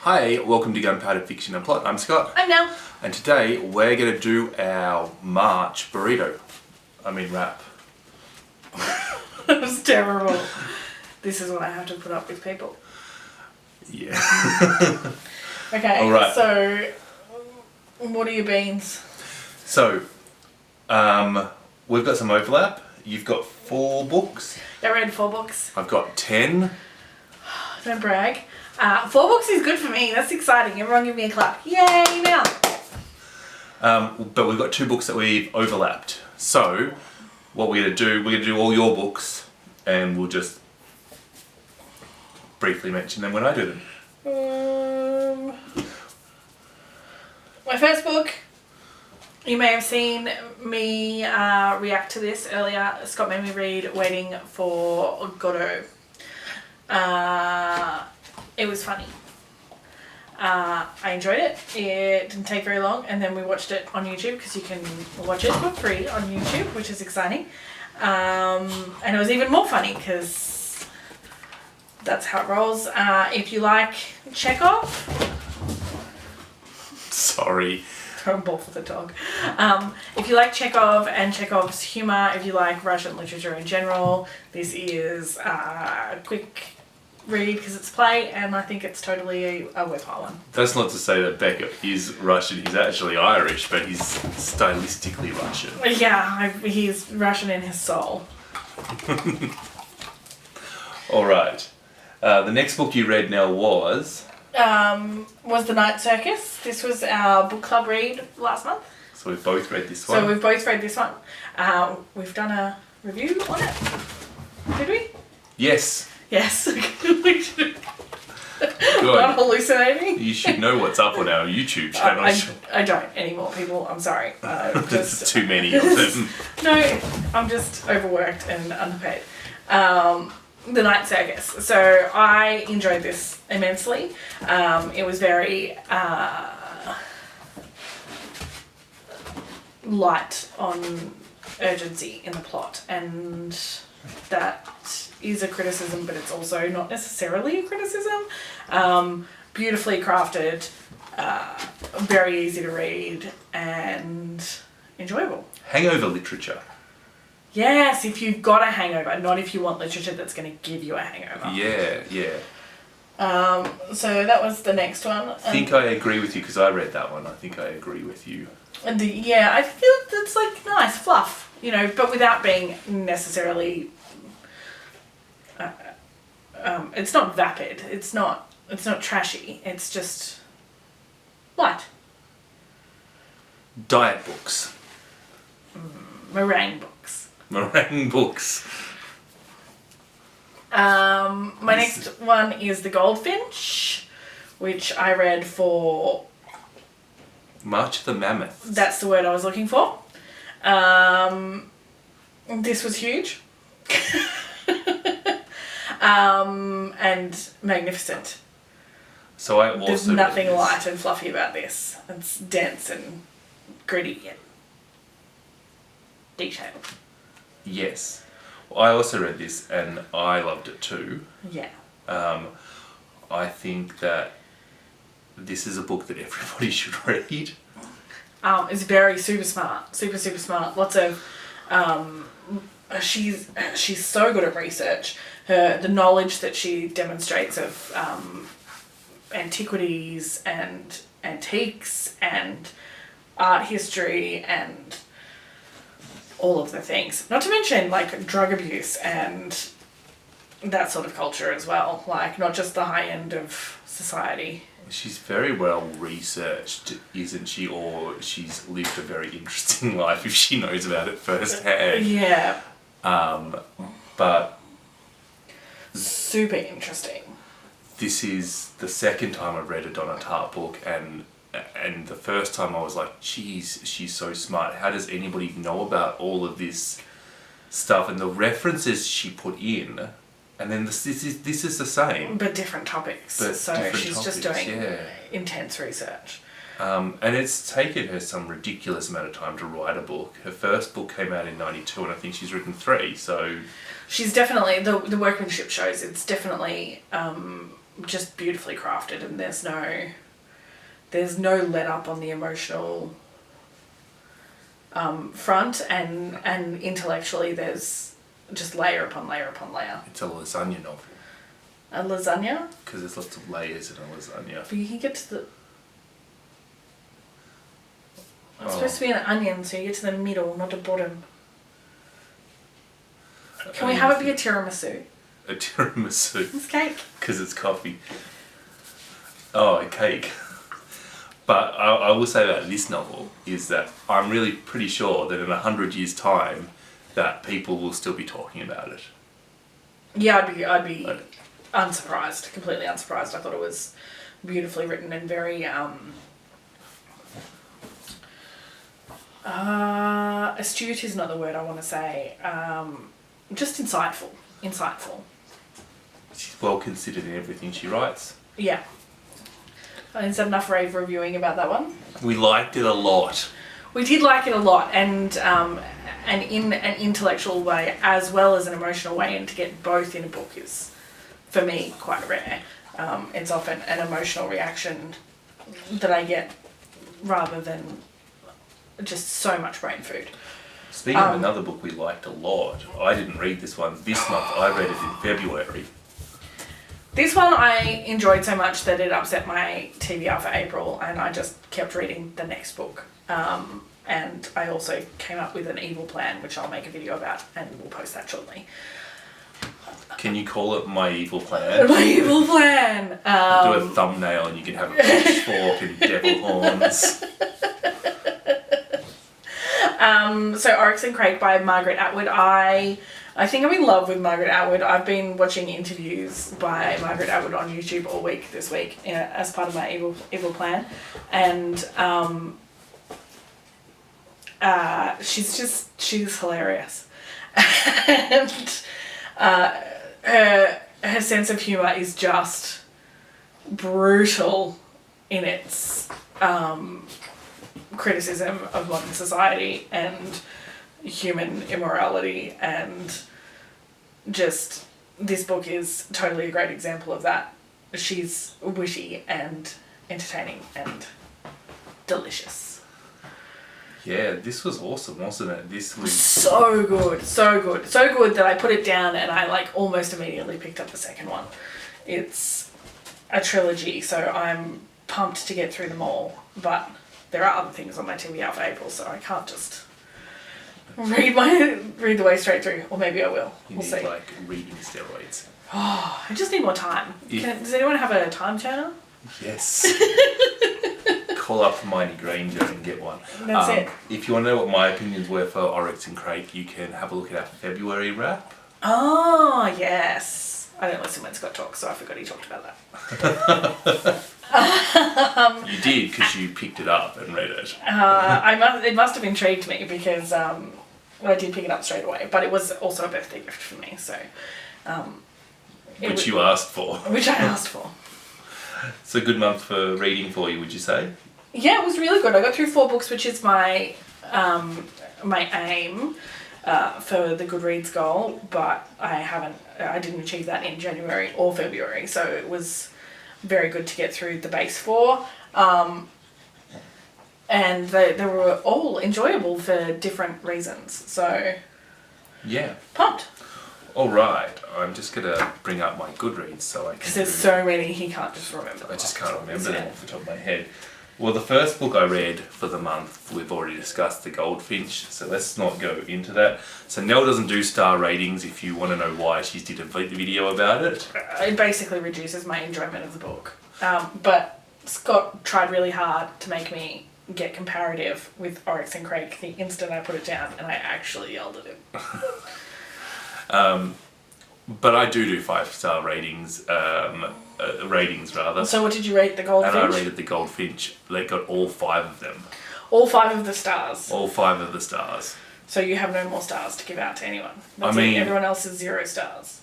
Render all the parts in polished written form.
Hi, welcome to Gunpowder Fiction and Plot. I'm Scott. I'm Nelle. And today we're going to do our March burrito. Wrap. That was terrible. This is what I have to put up with people. Yeah. Okay, all right. So what are your beans? So, we've got some overlap. You've got 4 books. I read 4 books. I've got 10. Don't brag. 4 books is good for me. That's exciting. Everyone give me a clap. Yay, Nelle. But we've got 2 books that we've overlapped. So, what we're going to do all your books, and we'll just briefly mention them when I do them. My first book, you may have seen me react to this earlier. Scott made me read Waiting for Godot. It was funny. I enjoyed it. It didn't take very long, and then we watched it on YouTube because you can watch it for free on YouTube, which is exciting. And it was even more funny because that's how it rolls. If you like Chekhov, Sorry. terrible for the dog. If you like Chekhov and Chekhov's humour, if you like Russian literature in general, this is a quick read because it's play, and I think it's totally a worthwhile one. That's not to say that Becca is Russian. He's actually Irish, but he's stylistically Russian. Yeah, he's Russian in his soul. All right. The next book you read, Nell, was The Night Circus. This was our book club read last month. So we've both read this one. So we've both read this one. We've done a review on it. Did we? Yes. Yes. We should. Good. Not hallucinating. You should know what's up on our YouTube channel. I don't anymore, people. I'm sorry. There's too many of them. No, I'm just overworked and underpaid. The Night Circus. So I enjoyed this immensely. It was very light on urgency in the plot, and that is a criticism, but it's also not necessarily a criticism. Beautifully crafted, very easy to read, and enjoyable. Hangover literature. Yes, if you've got a hangover, not if you want literature that's going to give you a hangover. Yeah. So that was the next one. I think I agree with you because I read that one. I think I agree with you. And I feel it's like nice fluff, but without being necessarily. It's not vapid. It's not trashy. It's just light. Diet books. Meringue books. Meringue books. My next one is The GoldFinch, which I read for March of the Mammoth. That's the word I was looking for. This was huge. And magnificent. So I also There's nothing light and fluffy about this. It's dense and gritty and detailed. Yes. Well, I also read this and I loved it too. Yeah. I think that this is a book that everybody should read. It's very super smart. Super smart. Lots of she's so good at research. The knowledge that she demonstrates of antiquities and antiques and art history and all of the things. Not to mention like drug abuse and that sort of culture as well. Like not just the high end of society. She's very well researched, isn't she? Or she's lived a very interesting life if she knows about it firsthand. Yeah. But super interesting. This is the second time I've read a Donna Tartt book, and the first time I was like, geez, she's so smart. How does anybody know about all of this stuff? And the references she put in, and then this is the same. But different topics. She's just doing intense research. And it's taken her some ridiculous amount of time to write a book. Her first book came out in 92 and I think she's written 3, so... She's definitely, the workmanship shows, it's definitely just beautifully crafted, and there's no let up on the emotional front, and intellectually there's just layer upon layer upon layer. It's a lasagna novel. A lasagna? Because there's lots of layers in a lasagna. But you can get to the... It's supposed to be an onion, so you get to the middle, not the bottom. Can we have it be a tiramisu? A tiramisu? It's cake. Because it's coffee. Oh, a cake. But I will say about this novel is that I'm really pretty sure that in 100 years' time that people will still be talking about it. Yeah, I'd be unsurprised, completely unsurprised. I thought it was beautifully written and very astute is not the word I want to say. Just insightful. She's well considered in everything she writes. Yeah. Is that enough rave reviewing about that one? We liked it a lot. We did like it a lot, and in an intellectual way as well as an emotional way, and to get both in a book is, for me, quite rare. It's often an emotional reaction that I get rather than just so much brain food. Speaking of another book we liked a lot, I didn't read this one this month. I read it in February. This one I enjoyed so much that it upset my TBR for April, and I just kept reading the next book. And I also came up with an evil plan, which I'll make a video about, and we'll post that shortly. Can you call it My Evil Plan? My Evil Plan! Do a thumbnail and you can have a pitchfork and devil horns. So Oryx and Crake by Margaret Atwood. I think I'm in love with Margaret Atwood. I've been watching interviews by Margaret Atwood on YouTube all week this week, as part of my evil plan, and she's hilarious, and her sense of humor is just brutal in its criticism of modern society and human immorality, and just this book is totally a great example of that. She's witty and entertaining and delicious. Yeah, this was awesome, wasn't it? This was so good that I put it down and I almost immediately picked up the second one. It's a trilogy, so I'm pumped to get through them all, but there are other things on my TBR for April, so I can't just read the way straight through, or maybe I will. You we'll need see. reading steroids. Oh, I just need more time. Does anyone have a time turner? Yes. Call up Hermione Granger and get one. That's it. If you want to know what my opinions were for Oryx and Crake, you can have a look at our February wrap. Oh, yes. I don't listen when Scott talks, so I forgot he talked about that. You did, because you picked it up and read it. It must have intrigued me, because I did pick it up straight away, but it was also a birthday gift for me, so... Which you asked for. Which I asked for. It's a good month for reading for you, would you say? Yeah, it was really good. I got through 4 books, which is my aim for the Goodreads goal, but I didn't achieve that in January or February, so it was very good to get through the base 4. And they were all enjoyable for different reasons, so... Yeah. Pumped. Alright, I'm just going to bring up my Goodreads so I can... Because there's so many, he can't just remember. I just can't remember them off the top of my head. Well, the first book I read for the month, we've already discussed, The GoldFinch, so let's not go into that. So Nelle doesn't do star ratings if you want to know why. She did a video about it. It basically reduces my enjoyment of the book. But Scott tried really hard to make me get comparative with Oryx and Crake the instant I put it down, and I actually yelled at him. But I do 5-star ratings, rather. So what did you rate the GoldFinch? And I rated the GoldFinch. They got all 5 of them. All 5 of the stars? All 5 of the stars. So you have no more stars to give out to anyone? Everyone else is 0 stars.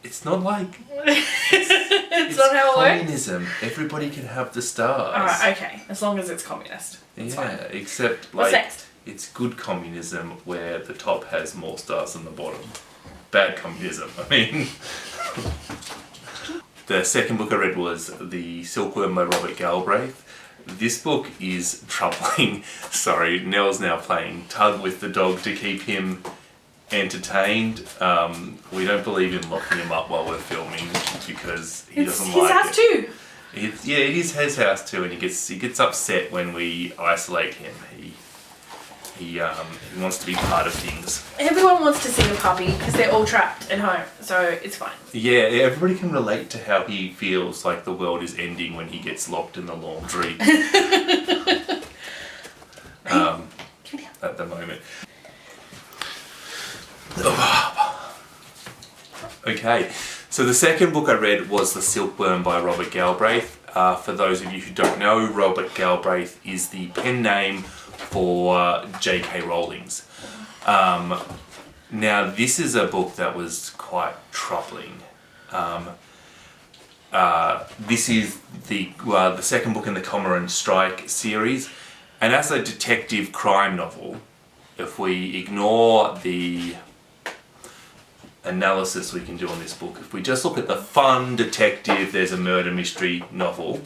It's not like... it's not how it works? Communism. Everybody can have the stars. Alright, okay. As long as it's communist. It's fine. Except What's next? It's good communism where the top has more stars than the bottom. Bad communism, I mean. The second book I read was The Silkworm by Robert Galbraith. This book is troubling. Sorry, Nell's now playing tug with the dog to keep him entertained. We don't believe in locking him up while we're filming because he doesn't like it. His house too. It is his house too, and he gets upset when we isolate him. He wants to be part of things. Everyone wants to see a puppy because they're all trapped at home, so it's fine. Yeah, everybody can relate to how he feels like the world is ending when he gets locked in the laundry. At the moment. Okay, so the second book I read was The Silkworm by Robert Galbraith. For those of you who don't know, Robert Galbraith is the pen name for J.K. Rowling's. Now, this is a book that was quite troubling. This is the second book in the Cormoran Strike series, and as a detective crime novel, if we ignore the analysis we can do on this book, if we just look at the fun detective, there's a murder mystery novel,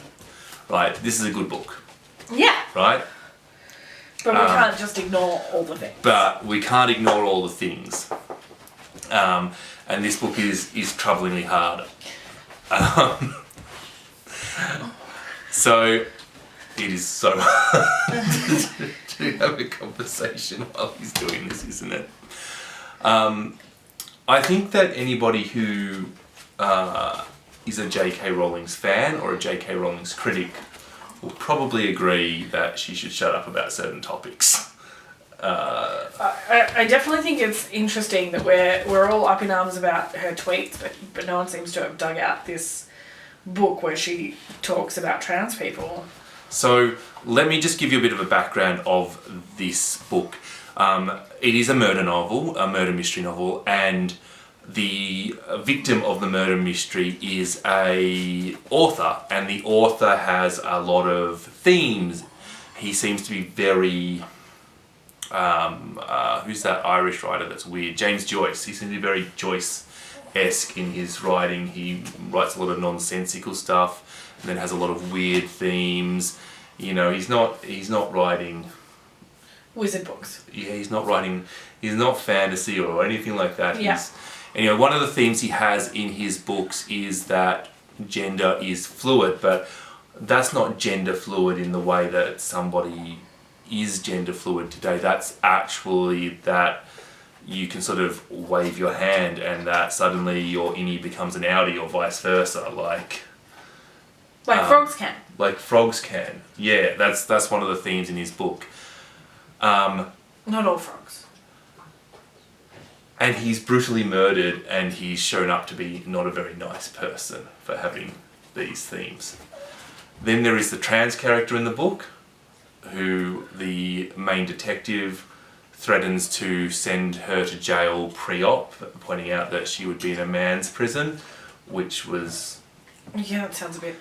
right, this is a good book. Yeah. Right? But we can't just ignore all the things. But we can't ignore all the things. And this book is troublingly hard. So it is so hard to have a conversation while he's doing this, isn't it? I think that anybody who is a J.K. Rowling's fan or a J.K. Rowling's critic will probably agree that she should shut up about certain topics. I definitely think it's interesting that we're all up in arms about her tweets, but no one seems to have dug out this book where she talks about trans people. So let me just give you a bit of a background of this book. It is a murder novel, a murder mystery novel, and the victim of the murder mystery is a author, and the author has a lot of themes. He seems to be very who's that Irish writer that's weird? James Joyce. He seems to be very Joyce-esque in his writing. He writes a lot of nonsensical stuff and then has a lot of weird themes. You know, he's not writing wizard books. Yeah, he's not fantasy or anything like that. Yeah. Anyway, one of the themes he has in his books is that gender is fluid, but that's not gender fluid in the way that somebody is gender fluid today. That's actually that you can sort of wave your hand and that suddenly your innie becomes an outie or vice versa, like frogs can. Like frogs can. Yeah, that's one of the themes in his book. Not all frogs. And he's brutally murdered, and he's shown up to be not a very nice person for having these themes. Then there is the trans character in the book, who the main detective threatens to send her to jail pre-op, pointing out that she would be in a man's prison, which was... Yeah, that sounds a bit...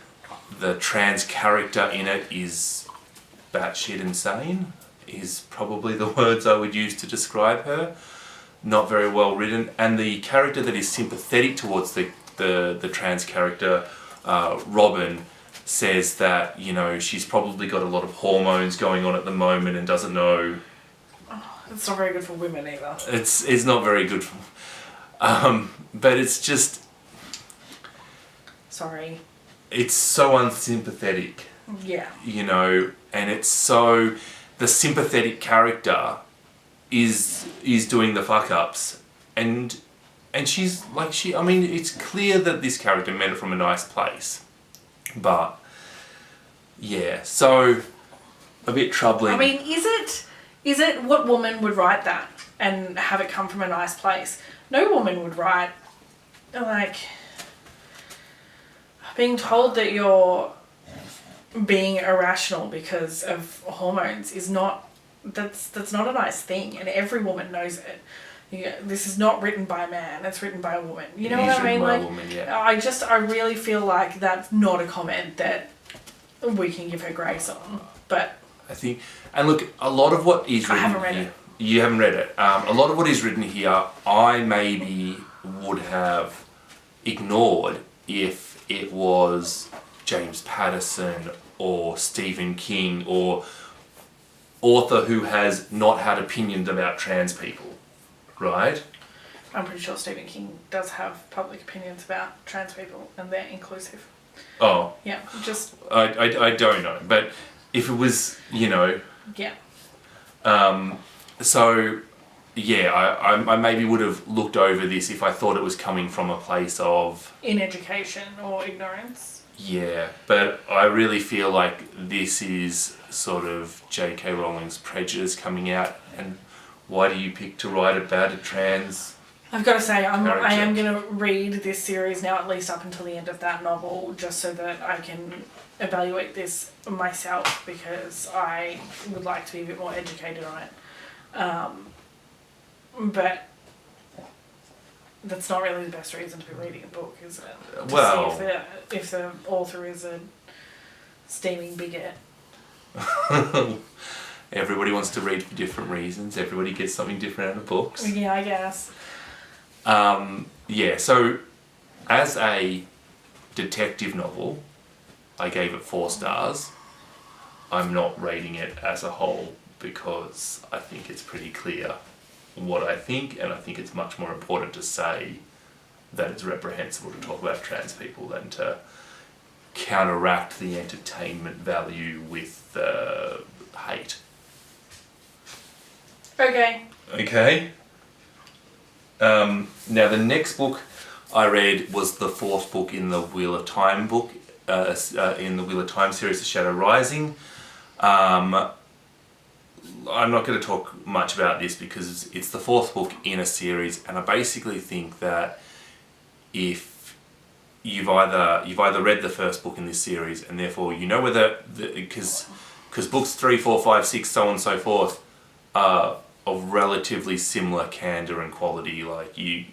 The trans character in it is batshit insane, is probably the words I would use to describe her. Not very well written, and the character that is sympathetic towards the trans character, Robin, says that, you know, she's probably got a lot of hormones going on at the moment and doesn't know. Oh, it's not very good for women either. It's not very good for, but it's just. Sorry. It's so unsympathetic. Yeah. You know, and it's so the sympathetic character is doing the fuck ups, and she's like I mean, it's clear that this character meant it from a nice place, but yeah, so a bit troubling. I mean, is it what woman would write that and have it come from a nice place? No woman would write like being told that you're being irrational because of hormones is not. That's not a nice thing, and every woman knows it. This is not written by a man; it's written by a woman. You know what I mean? Like, woman, yeah. I really feel like that's not a comment that we can give her grace on. But I think, and look, a lot of what is written I haven't read here, it. You haven't read it. A lot of what is written here, I maybe would have ignored if it was James Patterson or Stephen King or author who has not had opinions about trans people, right? I'm pretty sure Stephen King does have public opinions about trans people, and they're inclusive. Oh. Yeah, just... I don't know, but if it was, you know... Yeah. So, yeah, I maybe would have looked over this if I thought it was coming from a place of... in education or ignorance. Yeah, but I really feel like this is sort of J.K. Rowling's prejudice coming out, and why do you pick to write about a trans... I've got to say, I am going to read this series now, at least up until the end of that novel, just so that I can evaluate this myself, because I would like to be a bit more educated on it. But that's not really the best reason to be reading a book, is it? To see if the author is a steaming bigot. Everybody wants to read for different reasons. Everybody gets something different out of books. Yeah, I guess. Yeah, so as a detective novel, I gave it 4 stars. I'm not rating it as a whole because I think it's pretty clear what I think, and I think it's much more important to say that it's reprehensible to talk about trans people than to counteract the entertainment value with the hate. Okay. Okay. Now the next book I read was the 4th book in the Wheel of Time book, in the Wheel of Time series, The Shadow Rising. I'm not going to talk much about this because it's the 4th book in a series, and I basically think that if you've either read the first book in this series, and therefore you know whether because books 3, 4, 5, 6, so on and so forth are of relatively similar candor and quality. Like you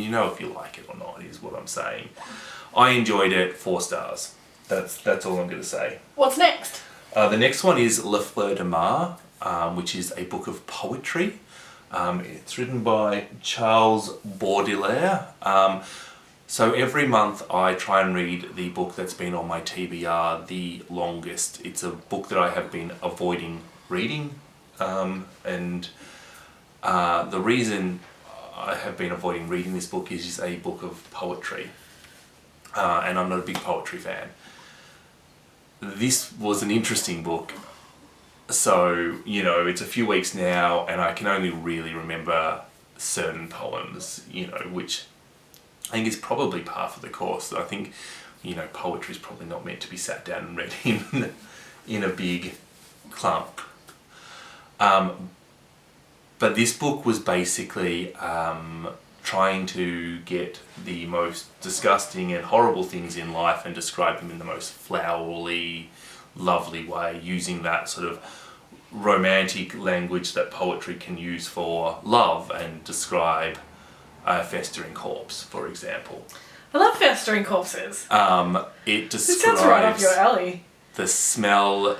know if you like it or not, is what I'm saying. I enjoyed it. 4 stars. That's all I'm going to say. What's next? The next one is Le Fleur de Mar, which is a book of poetry. It's written by Charles Baudelaire. So every month I try and read the book that's been on my TBR the longest. It's a book that I have been avoiding reading. And the reason I have been avoiding reading this book is it's a book of poetry. And I'm not a big poetry fan. This was an interesting book. So, you know, it's a few weeks now and I can only really remember certain poems, you know, which I think is probably par for the course. I think, you know, poetry is probably not meant to be sat down and read in a big clump. But this book was basically trying to get the most disgusting and horrible things in life and describe them in the most flowery, lovely way, using that sort of romantic language that poetry can use for love and describe a festering corpse, for example. I love festering corpses. It describes... It sounds right up your alley. The smell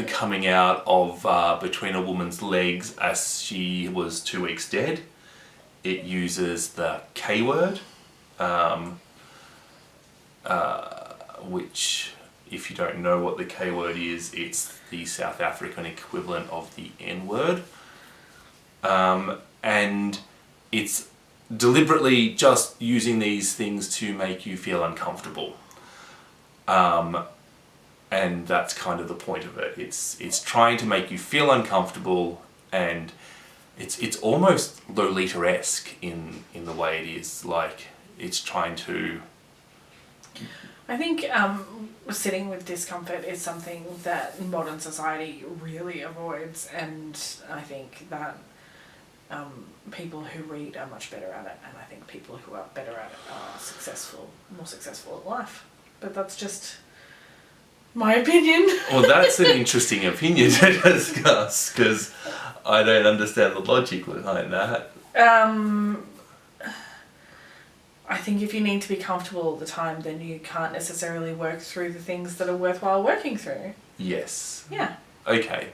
coming out of between a woman's legs as she was 2 weeks dead. It uses the K word, which, if you don't know what the K word is, it's the South African equivalent of the N word. And it's deliberately just using these things to make you feel uncomfortable. And that's kind of the point of it. It's trying to make you feel uncomfortable, and it's almost Lolita-esque in the way it is. Like, it's trying to... I think sitting with discomfort is something that modern society really avoids, and I think that people who read are much better at it, and I think people who are better at it are more successful at life. But that's just my opinion. Well, that's an interesting opinion to discuss, because I don't understand the logic behind that. I think if you need to be comfortable all the time, then you can't necessarily work through the things that are worthwhile working through. Yes. Yeah. Okay.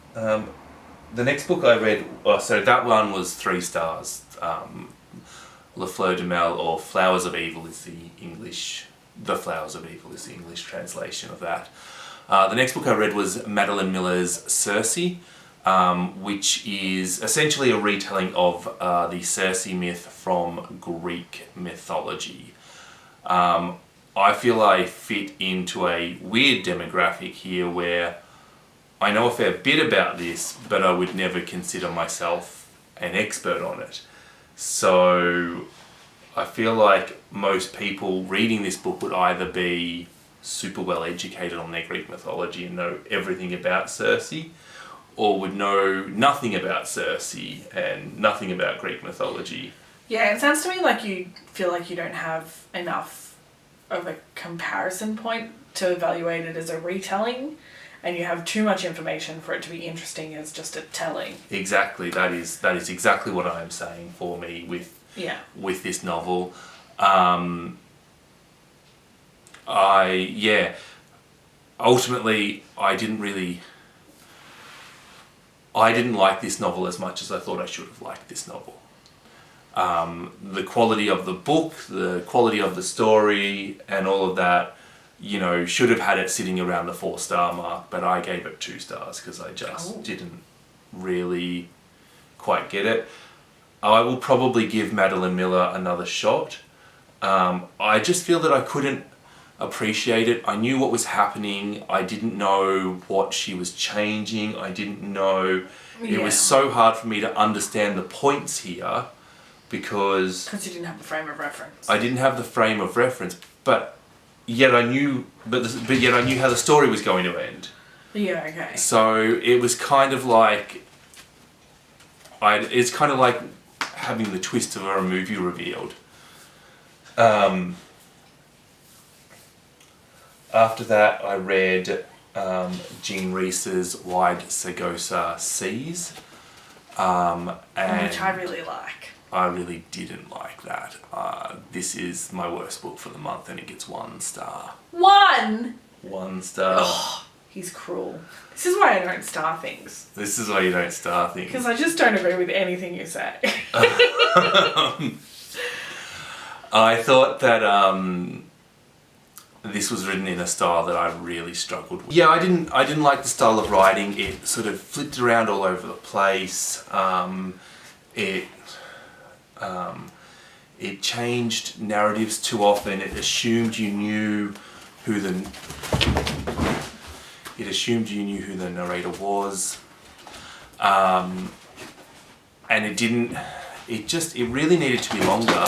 The next book I read, so that one was 3 stars. La Fleur de Mal, or Flowers of Evil is The Flowers of Evil is the English translation of that. The next book I read was Madeline Miller's Circe, which is essentially a retelling of the Circe myth from Greek mythology. I feel I fit into a weird demographic here where I know a fair bit about this, but I would never consider myself an expert on it. So I feel like most people reading this book would either be super well educated on their Greek mythology and know everything about Circe, or would know nothing about Circe and nothing about Greek mythology. Yeah, it sounds to me like you feel like you don't have enough of a comparison point to evaluate it as a retelling, and you have too much information for it to be interesting as just a telling. Exactly, that is exactly what I am saying for me with this novel. Ultimately, I didn't like this novel as much as I thought I should have liked this novel. The quality of the book, the quality of the story, and all of that, should have had it sitting around the 4-star mark, but I gave it 2 stars because I just didn't really quite get it. I will probably give Madeline Miller another shot. I just feel that I couldn't appreciate it. I knew what was happening. I didn't know what she was changing. I didn't know. It was so hard for me to understand the points here because you didn't have the frame of reference. I didn't have the frame of reference, but yet I knew. But yet I knew how the story was going to end. Yeah. Okay. So it was kind of like. It's kind of like having the twist of a movie revealed. After that, I read Jean Rhys's Wide Sargasso Seas. Which I really like. I really didn't like that. This is my worst book for the month, and it gets 1 star. 1? 1 star. Oh, he's cruel. This is why I don't star things. This is why you don't star things. Because I just don't agree with anything you say. I thought that this was written in a style that I really struggled with. Yeah, I didn't like the style of writing. It sort of flipped around all over the place. It changed narratives too often. It assumed you knew who the narrator was, and it really needed to be longer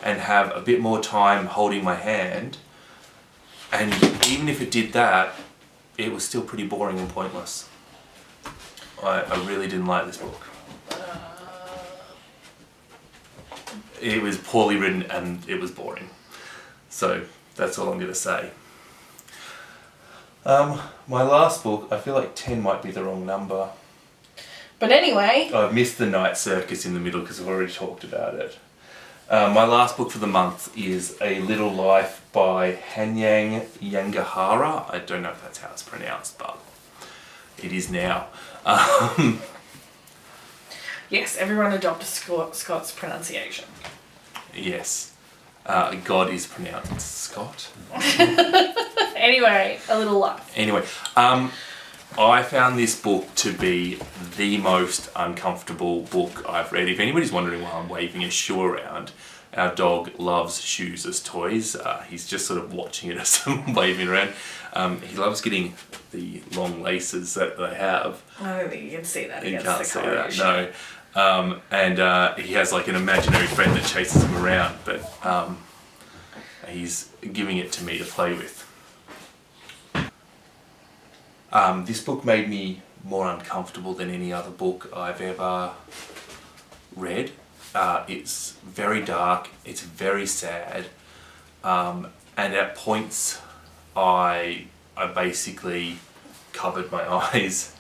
and have a bit more time holding my hand. And even if it did that, it was still pretty boring and pointless. I really didn't like this book. It was poorly written and it was boring. So that's all I'm going to say. My last book, I feel like 10 might be the wrong number. But anyway. I've missed the Night Circus in the middle because I've already talked about it. My last book for the month is A Little Life by Hanyang Yangahara. I don't know if that's how it's pronounced, but it is now. Yes, everyone adopt Scott's pronunciation. Yes. God is pronounced Scott. Anyway, A Little Life. Anyway, I found this book to be the most uncomfortable book I've read. If anybody's wondering why I'm waving a shoe around, our dog loves shoes as toys. He's just sort of watching it as I'm waving around. He loves getting the long laces that they have. I don't think you can see that. You can't see that, no. And he has like an imaginary friend that chases him around, but he's giving it to me to play with. This book made me more uncomfortable than any other book I've ever read. It's very dark, it's very sad, and at points I basically covered my eyes,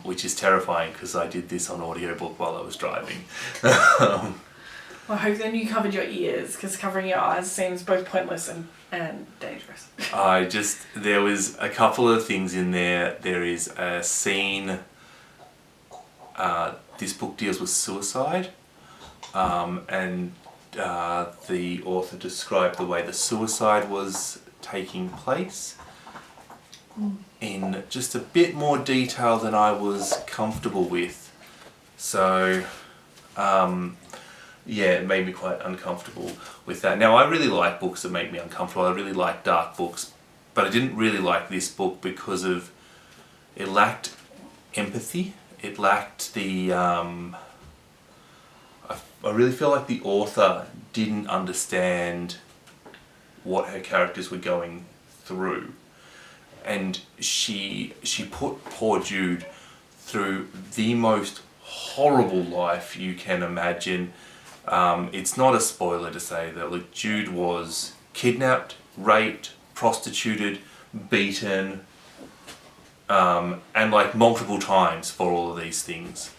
which is terrifying because I did this on audiobook while I was driving. Well, I hope then you covered your ears, because covering your eyes seems both pointless and dangerous. There was a couple of things in there. There is a scene, this book deals with suicide, and the author described the way the suicide was taking place in just a bit more detail than I was comfortable with. So, yeah, it made me quite uncomfortable with that. Now, I really like books that make me uncomfortable. I really like dark books, but I didn't really like this book because of it lacked empathy. It lacked the... I really feel like the author didn't understand what her characters were going through. And she put poor Jude through the most horrible life you can imagine. It's not a spoiler to say that, look, Jude was kidnapped, raped, prostituted, beaten, and like multiple times for all of these things.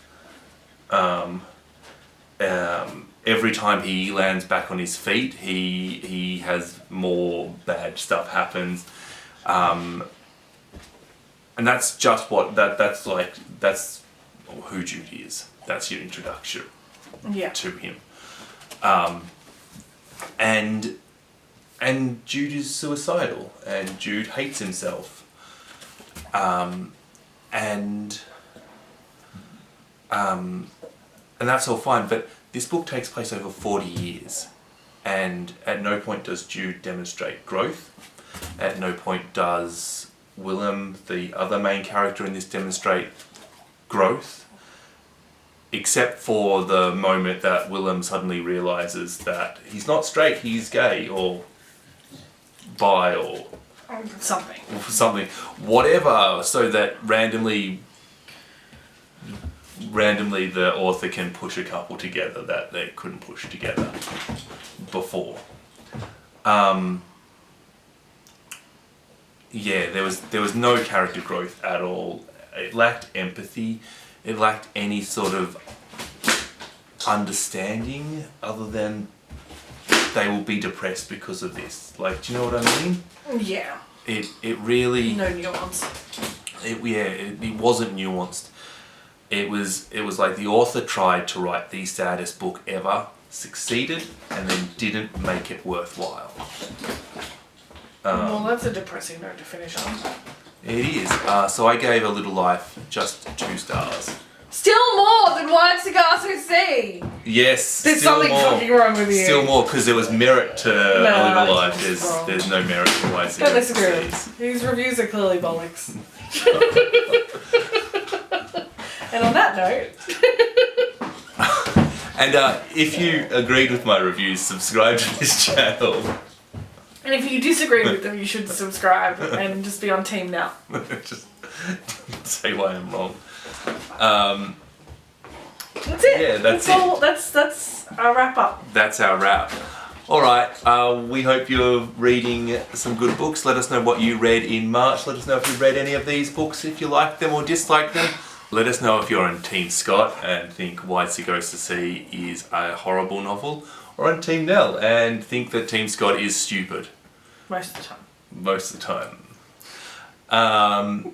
Every time he lands back on his feet, he has more bad stuff happens. And that's just what that's who Jude is. That's your introduction to him. And Jude is suicidal, and Jude hates himself. And that's all fine, but this book takes place over 40 years, and at no point does Jude demonstrate growth. At no point does Willem, the other main character in this, demonstrate growth, except for the moment that Willem suddenly realizes that he's not straight, he's gay, or bi, or something, whatever, so that randomly the author can push a couple together that they couldn't push together before. Yeah, there was no character growth at all. It lacked empathy. It lacked any sort of understanding other than they will be depressed because of this. Like, do you know what I mean? Yeah. It really... No nuance. It wasn't nuanced. It was like the author tried to write the saddest book ever, succeeded, and then didn't make it worthwhile. Well, that's a depressing note to finish on. It is. So I gave A Little Life just 2 stars. Still more than White Sargasso Sea! Yes, There's still something more. fucking wrong with you. Still more, because there was merit to A Little Life. There's no merit to White Sargasso Don't disagree. These reviews are clearly bollocks. And on that note... And if you agreed with my reviews, subscribe to this channel. And if you disagree with them, you should subscribe and just be on Team Nelle. Just say why I'm wrong. That's it. Yeah, that's all. That's our wrap up. That's our wrap. All right. We hope you're reading some good books. Let us know what you read in March. Let us know if you read any of these books, if you liked them or disliked them. Let us know if you're on Team Scott and think White Sargasso Sea is a horrible novel, or on Team Nelle and think that Team Scott is stupid. Most of the time. Most of the time.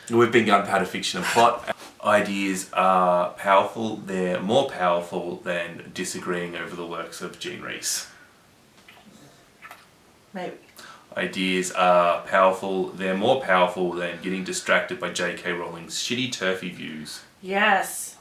We've been Gunpowder Fiction and Plot. Ideas are powerful. They're more powerful than disagreeing over the works of Jean Rhys. Maybe. Ideas are powerful. They're more powerful than getting distracted by J.K. Rowling's shitty turfy views. Yes.